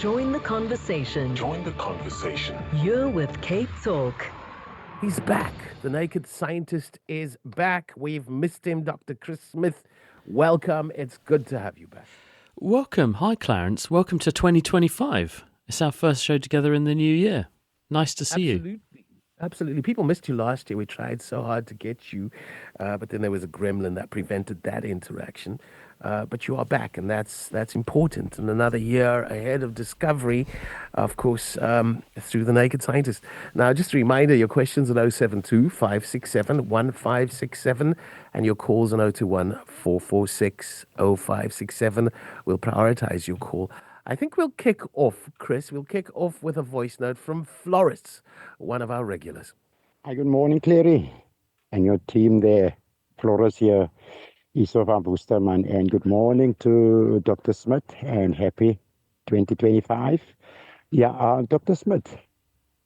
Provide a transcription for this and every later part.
Join the conversation. Join the conversation. You're with Cape Talk. He's back. The Naked Scientist is back. We've missed him, Dr. Chris Smith. Welcome. It's good to have you back. Welcome. Hi, Clarence. Welcome to 2025. It's our first show together in the new year. Nice to see you. Absolutely. People missed you last year. We tried so hard to get you, but then there was a gremlin that prevented that interaction. But you are back, and that's important. And another year ahead of discovery, of course, through the Naked Scientist. Now, just a reminder, your questions on 072-567-1567 and your calls on 021-446-0567. We'll prioritize your call. I think we'll kick off, Chris. We'll kick off with a voice note from Floris, one of our regulars. Hi, good morning, Clary, and your team there. Floris here, Isova Boosterman, and good morning to Dr. Smith, and happy 2025. Yeah, Dr. Smith,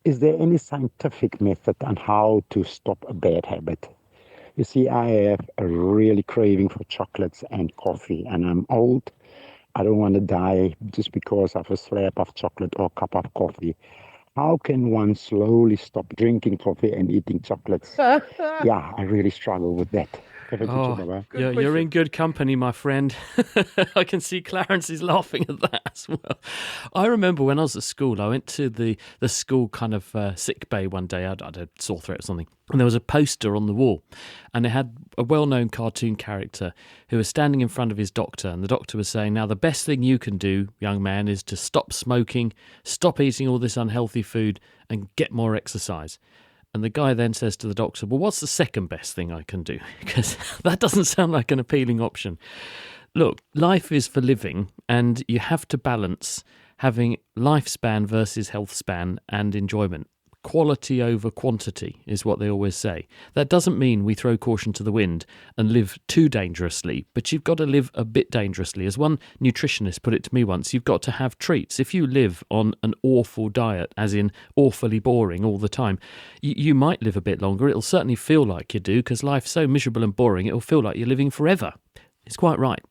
is there any scientific method on how to stop a bad habit? You see, I have a really craving for chocolates and coffee, and I'm old. I don't want to die just because of a slab of chocolate or a cup of coffee. How can one slowly stop drinking coffee and eating chocolates? Yeah, I really struggle with that. You're in good company, my friend. I can see Clarence is laughing at that as well. I remember when I was at school, I went to the school kind of sick bay one day. I had a sore throat or something. And there was a poster on the wall. And it had a well-known cartoon character who was standing in front of his doctor. And the doctor was saying, now, the best thing you can do, young man, is to stop smoking, stop eating all this unhealthy food, and get more exercise. And the guy then says to the doctor, well, what's the second best thing I can do? Because that doesn't sound like an appealing option. Look, life is for living, and you have to balance having lifespan versus health span and enjoyment. Quality over quantity is what they always say. That doesn't mean we throw caution to the wind and live too dangerously, but you've got to live a bit dangerously. As one nutritionist put it to me once, you've got to have treats. If you live on an awful diet, as in awfully boring all the time, you might live a bit longer. It'll certainly feel like you do, because life's so miserable and boring, it'll feel like you're living forever. It's quite right.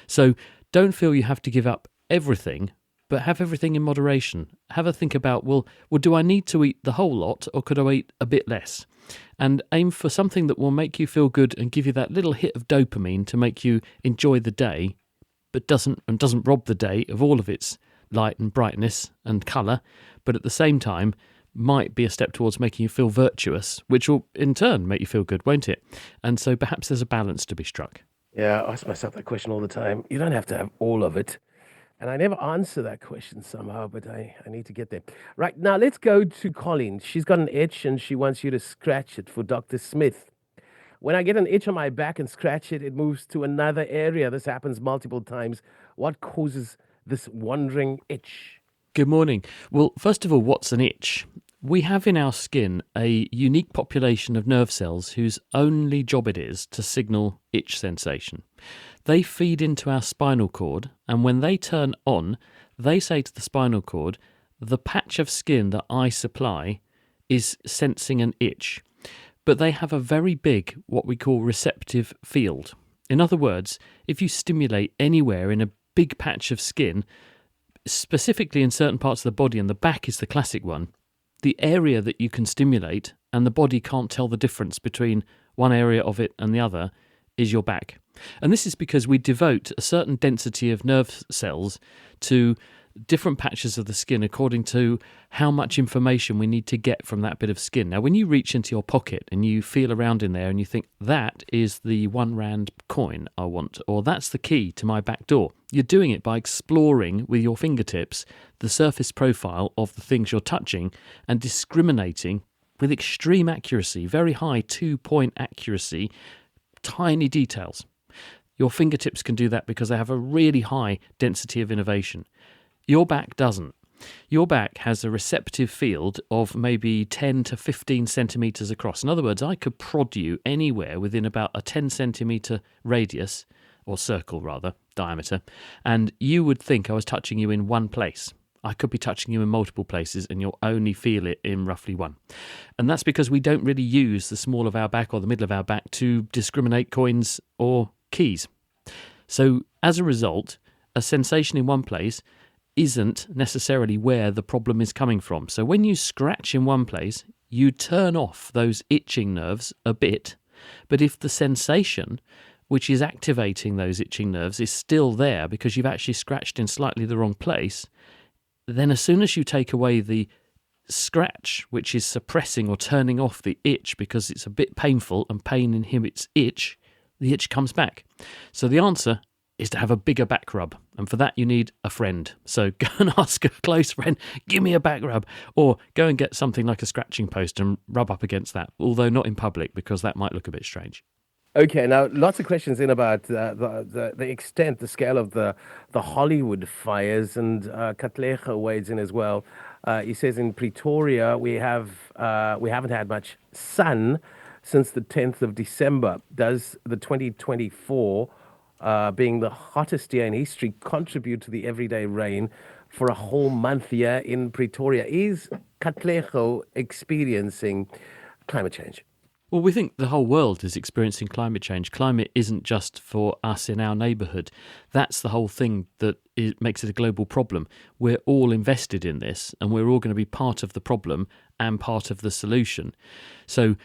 So don't feel you have to give up everything, but have everything in moderation. Have a think about, well, do I need to eat the whole lot, or could I eat a bit less? And aim for something that will make you feel good and give you that little hit of dopamine to make you enjoy the day, but doesn't rob the day of all of its light and brightness and colour, but at the same time might be a step towards making you feel virtuous, which will in turn make you feel good, won't it? And so perhaps there's a balance to be struck. Yeah, I ask myself that question all the time. You don't have to have all of it. And I never answer that question somehow, but I need to get there. Right, now let's go to Colleen. She's got an itch and she wants you to scratch it for Dr. Smith. When I get an itch on my back and scratch it, it moves to another area. This happens multiple times. What causes this wandering itch? Good morning. Well, first of all, what's an itch? We have in our skin a unique population of nerve cells whose only job it is to signal itch sensation. They feed into our spinal cord, and when they turn on, they say to the spinal cord, the patch of skin that I supply is sensing an itch. But they have a very big, what we call receptive field. In other words, if you stimulate anywhere in a big patch of skin, specifically in certain parts of the body, and the back is the classic one, the area that you can stimulate, and the body can't tell the difference between one area of it and the other, is your back. And this is because we devote a certain density of nerve cells to different patches of the skin according to how much information we need to get from that bit of skin. Now, when you reach into your pocket and you feel around in there and you think, that is the R1 coin I want, or that's the key to my back door, you're doing it by exploring with your fingertips the surface profile of the things you're touching and discriminating with extreme accuracy, very high 2-point accuracy, tiny details. Your fingertips can do that because they have a really high density of innovation. Your back doesn't. Your back has a receptive field of maybe 10 to 15 centimetres across. In other words, I could prod you anywhere within about a 10 centimetre radius, or circle rather, diameter, and you would think I was touching you in one place. I could be touching you in multiple places and you'll only feel it in roughly one. And that's because we don't really use the small of our back or the middle of our back to discriminate coins or keys. So as a result, a sensation in one place isn't necessarily where the problem is coming from. So when you scratch in one place, you turn off those itching nerves a bit. But if the sensation, which is activating those itching nerves, is still there because you've actually scratched in slightly the wrong place, then as soon as you take away the scratch, which is suppressing or turning off the itch because it's a bit painful and pain inhibits itch, the itch comes back. So the answer is to have a bigger back rub. And for that, you need a friend. So go and ask a close friend, give me a back rub. Or go and get something like a scratching post and rub up against that, although not in public because that might look a bit strange. Okay, now lots of questions in about the extent, the scale of the Hollywood fires, and Katlego wades in as well. He says in Pretoria we haven't had much sun since the 10th of December. Does the 2024 being the hottest year in history contribute to the everyday rain for a whole month here in Pretoria? Is Katlego experiencing climate change? Well, we think the whole world is experiencing climate change. Climate isn't just for us in our neighbourhood. That's the whole thing that makes it a global problem. We're all invested in this and we're all going to be part of the problem and part of the solution. So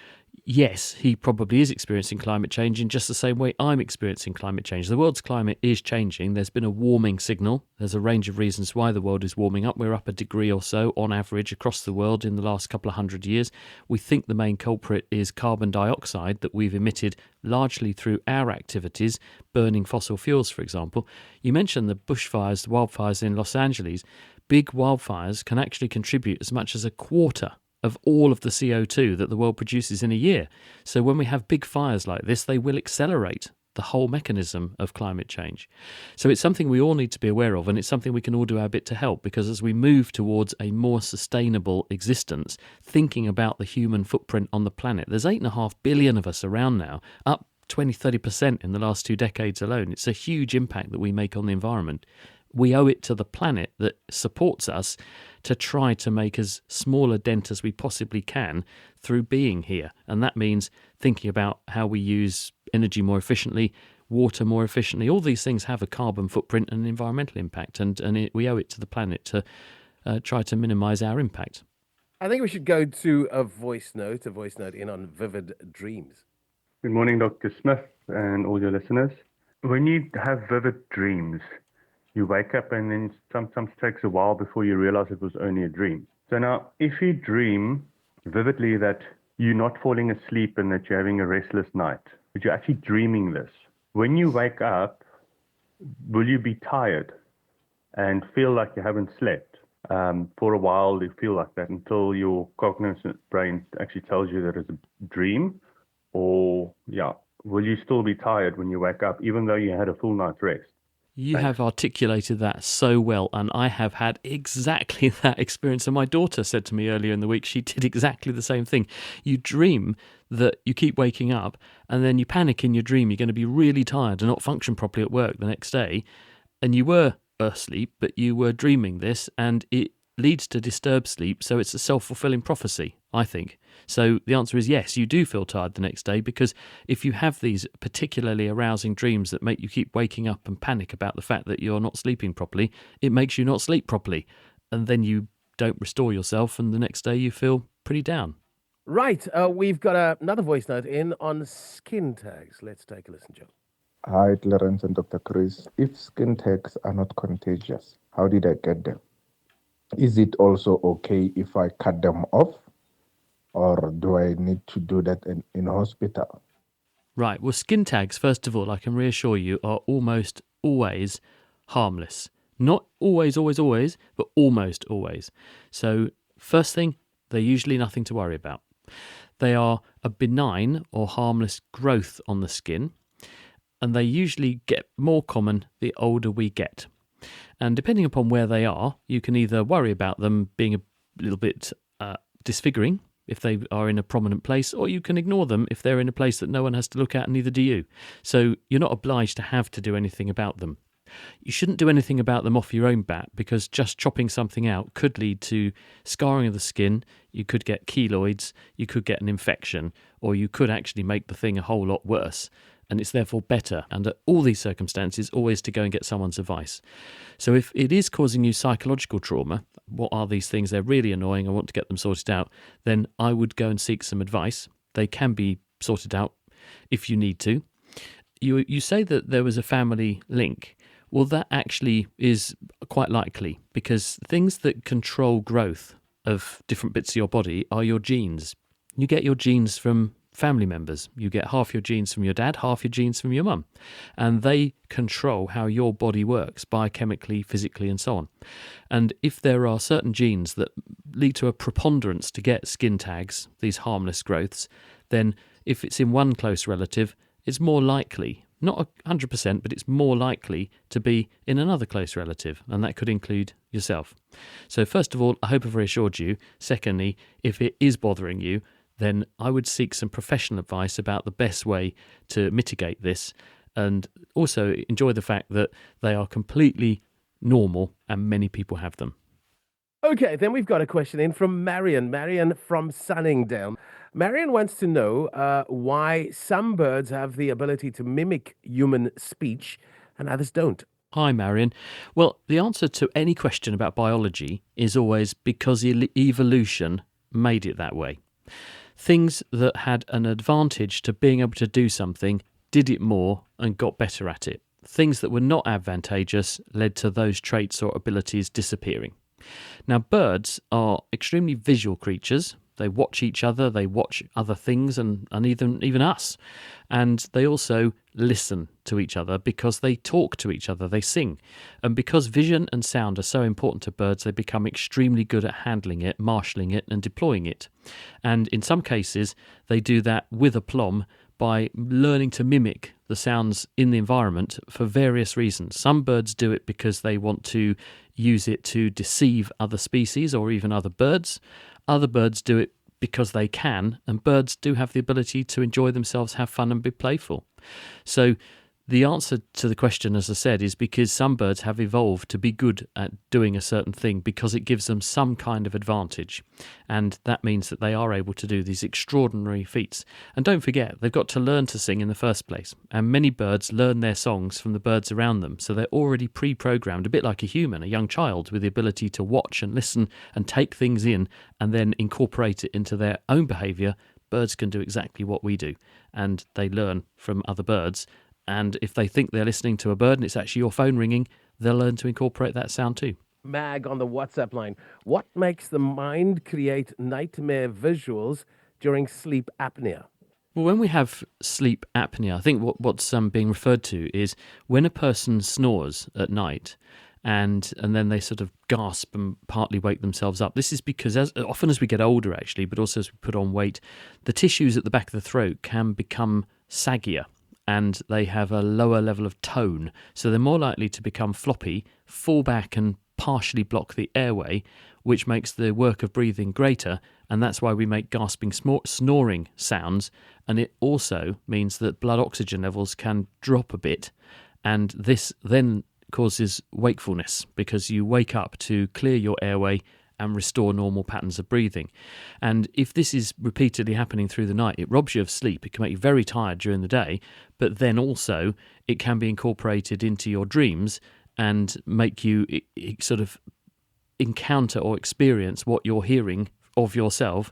yes, he probably is experiencing climate change in just the same way I'm experiencing climate change. The world's climate is changing. There's been a warming signal. There's a range of reasons why the world is warming up. We're up a degree or so on average across the world in the last couple of hundred years. We think the main culprit is carbon dioxide that we've emitted largely through our activities, burning fossil fuels, for example. You mentioned the bushfires, the wildfires in Los Angeles. Big wildfires can actually contribute as much as a quarter of all of the CO2 that the world produces in a year. So when we have big fires like this, they will accelerate the whole mechanism of climate change. So it's something we all need to be aware of, and it's something we can all do our bit to help, because as we move towards a more sustainable existence, thinking about the human footprint on the planet, there's 8.5 billion of us around now, up 20-30% in the last 2 decades alone. It's a huge impact that we make on the environment. We owe it to the planet that supports us to try to make as small a dent as we possibly can through being here. And that means thinking about how we use energy more efficiently, water more efficiently. All these things have a carbon footprint and an environmental impact, and we owe it to the planet to try to minimise our impact. I think we should go to a voice note in on vivid dreams. Good morning, Dr. Smith and all your listeners. When you have vivid dreams, you wake up and then sometimes takes a while before you realize it was only a dream. So now, if you dream vividly that you're not falling asleep and that you're having a restless night, but you're actually dreaming this, when you wake up, will you be tired and feel like you haven't slept? For a while, you feel like that until your cognizant brain actually tells you that it's a dream. Or, will you still be tired when you wake up, even though you had a full night's rest? You have articulated that so well, and I have had exactly that experience. And my daughter said to me earlier in the week, she did exactly the same thing. You dream that you keep waking up, and then you panic in your dream. You're going to be really tired and not function properly at work the next day. And you were asleep, but you were dreaming this, and it leads to disturbed sleep. So it's a self-fulfilling prophecy, I think. So the answer is yes, you do feel tired the next day, because if you have these particularly arousing dreams that make you keep waking up and panic about the fact that you're not sleeping properly, it makes you not sleep properly. And then you don't restore yourself, and the next day you feel pretty down. Right, we've got another voice note in on skin tags. Let's take a listen, Joe. Hi, Clarence and Dr. Chris. If skin tags are not contagious, how did I get them? Is it also okay if I cut them off? Or do I need to do that in hospital? Right, well, skin tags, first of all, I can reassure you, are almost always harmless. Not always, but almost always. So, first thing, they're usually nothing to worry about. They are a benign or harmless growth on the skin, and they usually get more common the older we get. And depending upon where they are, you can either worry about them being a little bit disfiguring, if they are in a prominent place, or you can ignore them if they're in a place that no one has to look at, and neither do you. So you're not obliged to have to do anything about them. You shouldn't do anything about them off your own bat, because just chopping something out could lead to scarring of the skin, you could get keloids, you could get an infection, or you could actually make the thing a whole lot worse. and it's therefore better under all these circumstances always to go and get someone's advice. So if it is causing you psychological trauma, what are these things? They're really annoying, I want to get them sorted out, then I would go and seek some advice. They can be sorted out if you need to. You say that there was a family link. Well, that actually is quite likely, because things that control growth of different bits of your body are your genes. You get your genes from family members. You get half your genes from your dad, half your genes from your mum. And they control how your body works biochemically, physically, and so on. And if there are certain genes that lead to a preponderance to get skin tags, these harmless growths, then if it's in one close relative, it's more likely, not 100%, but it's more likely to be in another close relative, and that could include yourself. So first of all, I hope I've reassured you. Secondly, if it is bothering you, then I would seek some professional advice about the best way to mitigate this, and also enjoy the fact that they are completely normal and many people have them. Okay, then we've got a question in from Marion. Marion from Sunningdale. Marion wants to know why some birds have the ability to mimic human speech and others don't. Hi, Marion. Well, the answer to any question about biology is always because evolution made it that way. Things that had an advantage to being able to do something did it more and got better at it. Things that were not advantageous led to those traits or abilities disappearing. Now, birds are extremely visual creatures. They watch each other, they watch other things and even us. And they also listen to each other because they talk to each other, they sing. And because vision and sound are so important to birds, they become extremely good at handling it, marshalling it and deploying it. And in some cases, they do that with aplomb by learning to mimic the sounds in the environment for various reasons. Some birds do it because they want to use it to deceive other species or even other birds. Other birds do it because they can, and birds do have the ability to enjoy themselves, have fun and be playful. So the answer to the question, as I said, is because some birds have evolved to be good at doing a certain thing because it gives them some kind of advantage. And that means that they are able to do these extraordinary feats. And don't forget, they've got to learn to sing in the first place. And many birds learn their songs from the birds around them. So they're already pre-programmed, a bit like a human, a young child, with the ability to watch and listen and take things in and then incorporate it into their own behaviour. Birds can do exactly what we do. And they learn from other birds. And if they think they're listening to a bird and it's actually your phone ringing, they'll learn to incorporate that sound too. Mag on the WhatsApp line. What makes the mind create nightmare visuals during sleep apnea? Well, when we have sleep apnea, I think what's being referred to is when a person snores at night and then they sort of gasp and partly wake themselves up. This is because as often as we get older, actually, but also as we put on weight, the tissues at the back of the throat can become saggier. And they have a lower level of tone, so they're more likely to become floppy, fall back and partially block the airway, which makes the work of breathing greater, and that's why we make gasping, snoring sounds, and it also means that blood oxygen levels can drop a bit, and this then causes wakefulness, because you wake up to clear your airway and restore normal patterns of breathing. And if this is repeatedly happening through the night, it robs you of sleep. It can make you very tired during the day, but then also it can be incorporated into your dreams and make you sort of encounter or experience what you're hearing of yourself,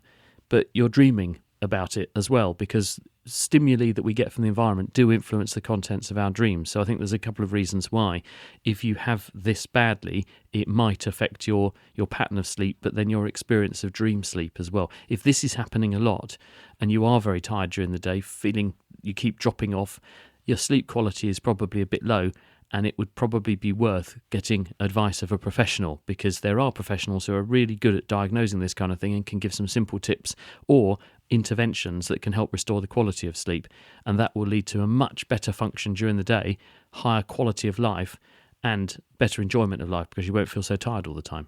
but you're dreaming about it as well, because stimuli that we get from the environment do influence the contents of our dreams. So I think there's a couple of reasons why, if you have this badly, it might affect your pattern of sleep, but then your experience of dream sleep as well. If this is happening a lot and you are very tired during the day, feeling you keep dropping off, your sleep quality is probably a bit low, and it would probably be worth getting advice of a professional, because there are professionals who are really good at diagnosing this kind of thing and can give some simple tips or interventions that can help restore the quality of sleep, and that will lead to a much better function during the day, higher quality of life, and better enjoyment of life, because you won't feel so tired all the time.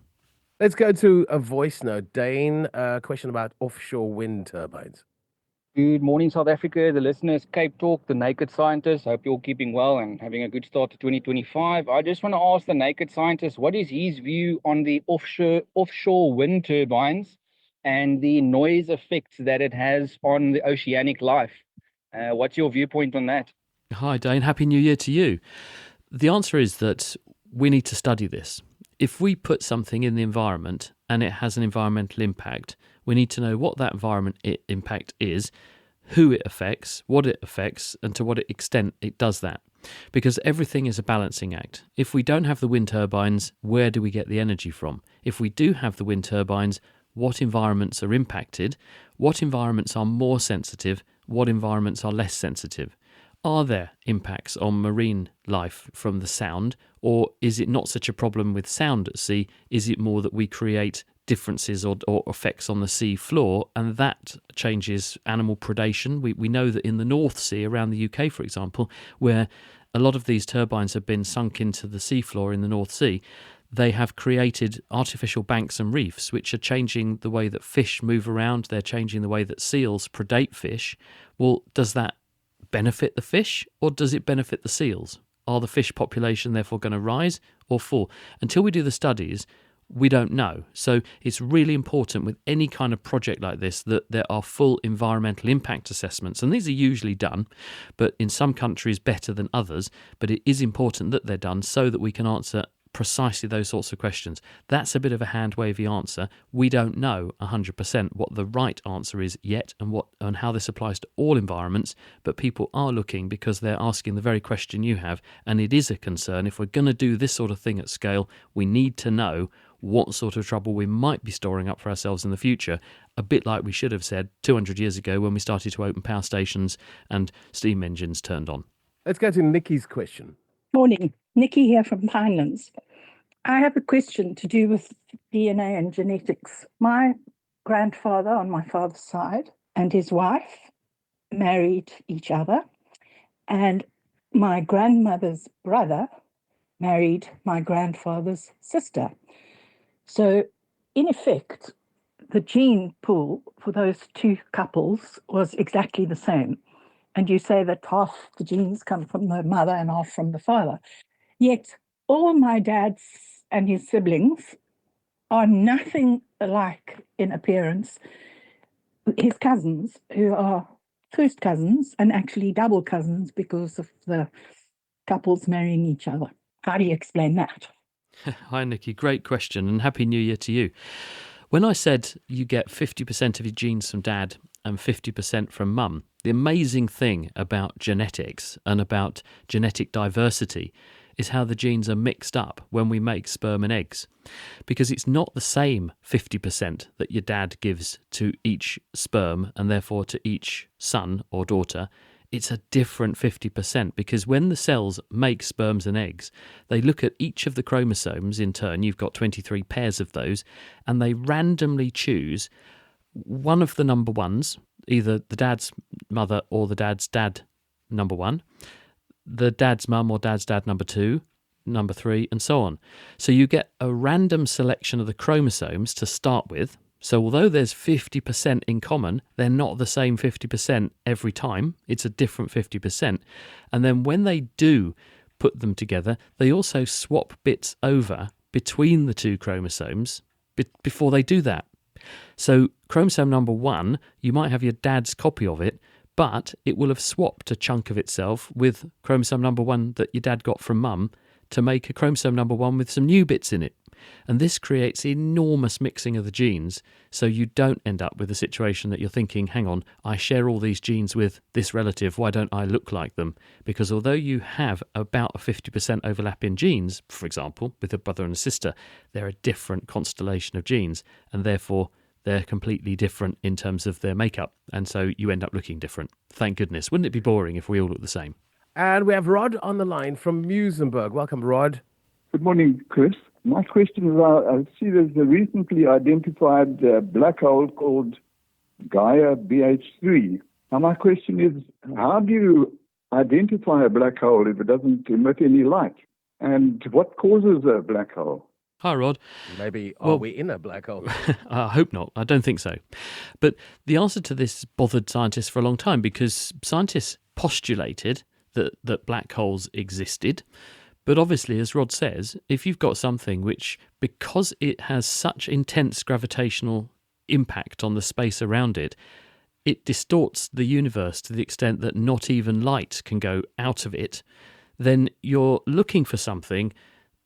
Let's go to a voice note. Dane, a question about offshore wind turbines. Good morning, South Africa. The listeners, Cape Talk, the Naked Scientist. Hope you're all keeping well and having a good start to 2025. I just want to ask the Naked Scientist, what is his view on the offshore wind turbines and the noise effects that it has on the oceanic life? What's your viewpoint on that? Hi, Dane. Happy New Year to you. The answer is that we need to study this. If we put something in the environment and it has an environmental impact, we need to know what that impact is, who it affects, what it affects, and to what extent it does that. Because everything is a balancing act. If we don't have the wind turbines, where do we get the energy from? If we do have the wind turbines, what environments are impacted? What environments are more sensitive? What environments are less sensitive? Are there impacts on marine life from the sound, or is it not such a problem with sound at sea? Is it more that we create differences or effects on the sea floor, and that changes animal predation? We know that in the North Sea, around the UK, for example, where a lot of these turbines have been sunk into the seafloor in the North Sea, they have created artificial banks and reefs, which are changing the way that fish move around. They're changing the way that seals predate fish. Well, does that benefit the fish, or does it benefit the seals? Are the fish population therefore going to rise or fall? Until we do the studies, we don't know. So it's really important with any kind of project like this that there are full environmental impact assessments. And these are usually done, but in some countries better than others. But it is important that they're done so that we can answer precisely those sorts of questions. That's a bit of a hand-wavy answer. We don't know 100% what the right answer is yet and how this applies to all environments, but people are looking because they're asking the very question you have, and it is a concern. If we're going to do this sort of thing at scale, we need to know what sort of trouble we might be storing up for ourselves in the future, a bit like we should have said 200 years ago when we started to open power stations and steam engines turned on. Let's go to Nikki's question. Morning, Nikki here from Pinelands. I have a question to do with DNA and genetics. My grandfather on my father's side and his wife married each other, and my grandmother's brother married my grandfather's sister. So, in effect, the gene pool for those two couples was exactly the same. And you say that half the genes come from the mother and half from the father. Yet all my dad's and his siblings are nothing alike in appearance. His cousins, who are first cousins and actually double cousins because of the couples marrying each other. How do you explain that? Hi, Nikki. Great question, and Happy New Year to you. When I said you get 50% of your genes from dad and 50% from mum, the amazing thing about genetics and about genetic diversity is how the genes are mixed up when we make sperm and eggs. Because it's not the same 50% that your dad gives to each sperm and therefore to each son or daughter. It's a different 50%, because when the cells make sperms and eggs, they look at each of the chromosomes in turn. You've got 23 pairs of those, and they randomly choose one of the number ones, either the dad's mother or the dad's dad number one, the dad's mum or dad's dad number two, number three, and so on. So you get a random selection of the chromosomes to start with. So although there's 50% in common, they're not the same 50% every time. It's a different 50%. And then when they do put them together, they also swap bits over between the two chromosomes before they do that. So chromosome number one, you might have your dad's copy of it, but it will have swapped a chunk of itself with chromosome number one that your dad got from mum to make a chromosome number one with some new bits in it. And this creates enormous mixing of the genes, so you don't end up with a situation that you're thinking, hang on, I share all these genes with this relative, why don't I look like them? Because although you have about a 50% overlap in genes, for example, with a brother and a sister, they're a different constellation of genes, and therefore they're completely different in terms of their makeup, and so you end up looking different. Thank goodness. Wouldn't it be boring if we all looked the same? And we have Rod on the line from Muizenberg. Welcome, Rod. Good morning, Chris. My question is, I see there's a recently identified black hole called Gaia BH3. Now, my question is, how do you identify a black hole if it doesn't emit any light? And what causes a black hole? Hi, Rod. Maybe are we in a black hole? I hope not. I don't think so. But the answer to this bothered scientists for a long time, because scientists postulated that black holes existed. But obviously, as Rod says, if you've got something which, because it has such intense gravitational impact on the space around it, it distorts the universe to the extent that not even light can go out of it, then you're looking for something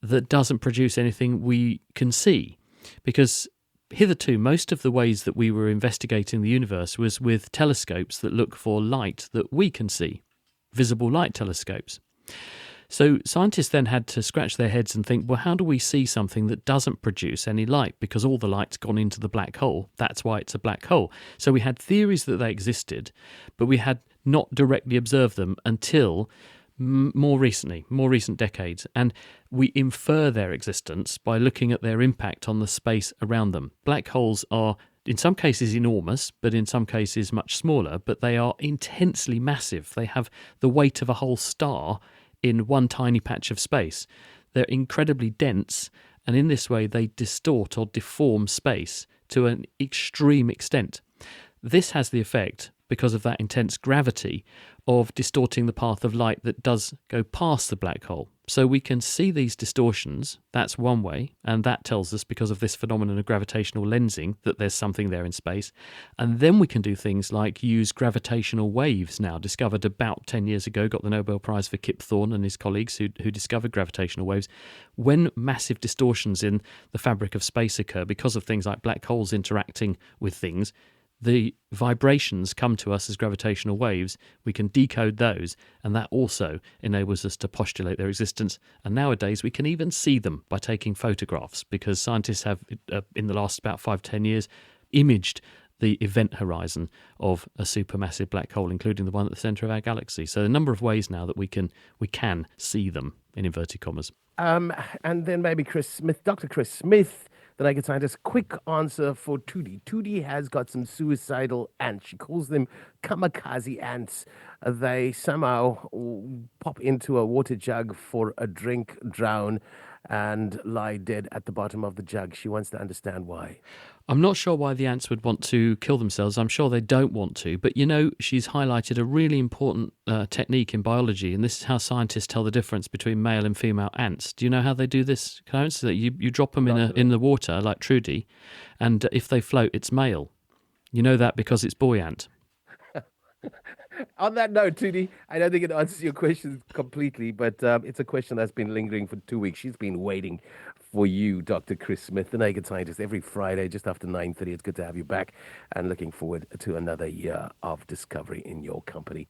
that doesn't produce anything we can see. Because hitherto, most of the ways that we were investigating the universe was with telescopes that look for light that we can see, visible light telescopes. So scientists then had to scratch their heads and think, well, how do we see something that doesn't produce any light? Because all the light's gone into the black hole. That's why it's a black hole. So we had theories that they existed, but we had not directly observed them until more recent decades, and we infer their existence by looking at their impact on the space around them. Black holes are in some cases enormous, but in some cases much smaller, but they are intensely massive. They have the weight of a whole star in one tiny patch of space. They're incredibly dense, and in this way they distort or deform space to an extreme extent. This has the effect, because of that intense gravity, of distorting the path of light that does go past the black hole. So we can see these distortions, that's one way, and that tells us, because of this phenomenon of gravitational lensing, that there's something there in space. And then we can do things like use gravitational waves now, discovered about 10 years ago, got the Nobel Prize for Kip Thorne and his colleagues who discovered gravitational waves. When massive distortions in the fabric of space occur because of things like black holes interacting with things, the vibrations come to us as gravitational waves. We can decode those, and that also enables us to postulate their existence. And nowadays we can even see them by taking photographs, because scientists have, in the last about 5-10 years, imaged the event horizon of a supermassive black hole, including the one at the centre of our galaxy. So a number of ways now that we can see them, in inverted commas. And then maybe Chris Smith, Dr. Chris Smith, the naked scientist, quick answer for Tootie. Tootie has got some suicidal ants. She calls them kamikaze ants. They somehow pop into a water jug for a drink, drown, and lie dead at the bottom of the jug. She wants to understand why. I'm not sure why the ants would want to kill themselves. I'm sure they don't want to. But, you know, she's highlighted a really important technique in biology, and this is how scientists tell the difference between male and female ants. Do you know how they do this, Clarence? So you drop them in the water, like Trudy, and if they float, it's male. You know that because it's boy ant. On that note, Tootie, I don't think it answers your question completely, but it's a question that's been lingering for 2 weeks. She's been waiting for you, Dr. Chris Smith, the naked scientist, every Friday just after 9:30. It's good to have you back, and looking forward to another year of discovery in your company.